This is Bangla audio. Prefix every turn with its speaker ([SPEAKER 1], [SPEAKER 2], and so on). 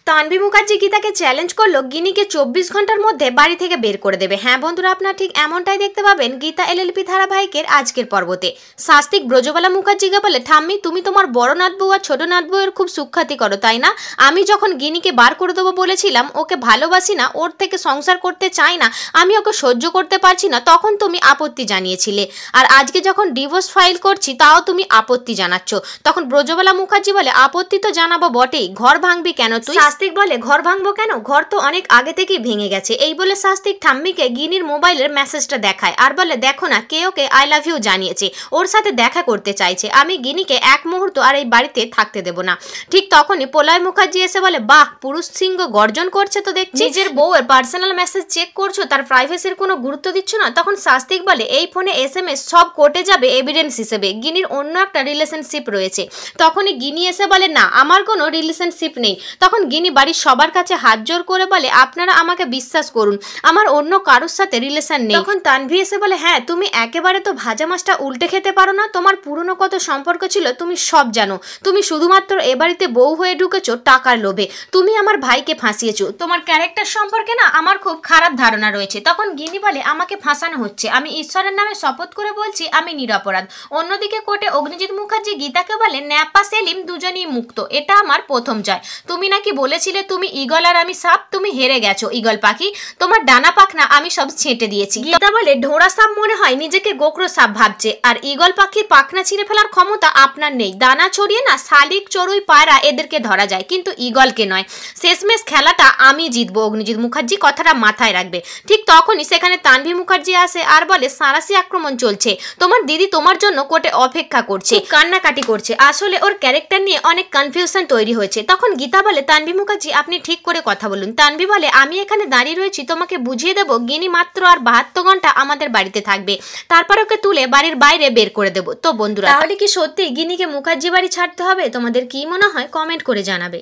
[SPEAKER 1] তানভি মুখার্জি গীতাকে চ্যালেঞ্জ করলো গিনিকে 24 ঘন্টার মধ্যে বাড়ি থেকে বের করে দেবে। হ্যাঁ বন্ধুরা, আপনারা ঠিক এমনটাই দেখতে পাবেন গীতা এলএলপি ধারাবাহিকের আজকের পর্বতে। শাস্তিক ব্রজবালা মুখার্জিকে বলে, ঠাম্মি তুমি তোমার বড় নাতবউ আর ছোট নাতবউয়ের খুব সুখ্যাতি করো তাই না? আমি যখন গিনিকে বার করে দেবো বলেছিলাম, ওকে ভালোবাসি না, ওর থেকে সংসার করতে চাই না, আমি ওকে সহ্য করতে পারছি না, তখন তুমি আপত্তি জানিয়েছিলে। আর আজকে যখন ডিভোর্স ফাইল করছি তাও তুমি আপত্তি জানাচ্ছ। তখন ব্রজবালা মুখার্জি বলে, আপত্তি তো জানাবো বটেই, ঘর ভাঙবি কেন তুই? শাস্তিক বলে, ঘর ভাঙবো কেন, ঘর তো অনেক আগে থেকেই ভেঙে গেছে। এই বলে শাস্তিক ঠাম্মিকে গিনির মোবাইলের মেসেজটা দেখায় আর বলে, দেখো না কে ওকে আই লাভ ইউ জানিয়েছে, ওর সাথে দেখা করতে চাইছে, আমি গিনিকে এক মুহূর্ত আর এই বাড়িতে থাকতে দেবো না। ঠিক তখনই প্রলয় মুখার্জি এসে বলে, বাহ পুরুষ সিংহ গর্জন করছে তো দেখছি, নিজের বউয়ের পার্সোনাল মেসেজ চেক করছো, তার প্রাইভেসির কোনো গুরুত্ব দিচ্ছ না। তখন শাস্তিক বলে, এই ফোনে SMS সব কোর্টে যাবে এভিডেন্স হিসেবে, গিনির অন্য একটা রিলেশনশিপ রয়েছে। তখনই গিনি এসে বলে, না আমার কোনো রিলেশনশিপ নেই। তখন গিনি বাড়ির সবার কাছে হাত জোর করে বলে, আপনারা আমাকে বিশ্বাস করুন, আমার অন্য কারোর সাথে রিলেশন নেই। তখন তানভি এসে বলে, হ্যাঁ তুমি একেবারে তো ভাজা মাছটা উল্টে খেতে পারো না, তোমার পুরনো কত সম্পর্ক ছিল তুমি সব জানো, তুমি শুধুমাত্র এ বাড়িতে বউ হয়ে ঢুকেছো টাকার লোভে, তুমি আমার ভাইকে ফাঁসিয়েছো, তোমার ক্যারেক্টার সম্পর্কে না আমার খুব খারাপ ধারণা রয়েছে। তখন গিনি বলে, আমাকে ফাঁসানো হচ্ছে, আমি ঈশ্বরের নামে শপথ করে বলছি আমি নিরপরাধ। অন্যদিকে কোর্টে অগ্নিজিৎ মুখার্জি গীতাকে বলে, ন্যাপা সেলিম দুজনই মুক্ত, এটা আমার প্রথম জয়। তুমি নাকি বলেছিলে তুমি ঈগল আর আমি সাপ, তুমি হেরে গেছো ঈগল পাখি, তোমার ডানা পাখনা আমি সব ছেঁটে দিয়েছি। গীতা বলে, ঢোড়া সাপ মনে হয় নিজেকে গোকরো সাপ ভাবছে, আর ঈগল পাখির পাখনা ছিঁড়ে ফেলার ক্ষমতা আপনার নেই, দানা ছড়িয়ে না শালিক চড়ুই পায়রা এদেরকে ধরা যায় কিন্তু ঈগলকে নয়। শেষমেশ খেলাটা আমি জিতবো, অগ্নিজিৎ মুখার্জি কথাটা মাথায় রাখবে। ঠিক তখনই সেখানে তানভি মুখার্জি আসে আর বলে, সাঁড়াশি আক্রমণ চলছে, তোমার দিদি তোমার জন্য কোর্টে অপেক্ষা করছে, কান্নাকাটি করছে, আসলে ওর ক্যারেক্টার নিয়ে অনেক কনফিউশন তৈরি হয়েছে। তখন গীতা বলে, তানভি মুখার্জি আপনি ঠিক করে কথা বলুন। তানভি বলে, আমি এখানে দাঁড়িয়ে রয়েছি তোমাকে বুঝিয়ে দেবো গিনি মাত্র আর 72 ঘন্টা আমাদের বাড়িতে থাকবে, তারপর ওকে তুলে বাড়ির বাইরে বের করে দেবো। তো বন্ধুরা, তাহলে কি সত্যি গিনিকে মুখার্জি বাড়ি ছাড়তে হবে? তোমাদের কি মনে হয় কমেন্ট করে জানাবে।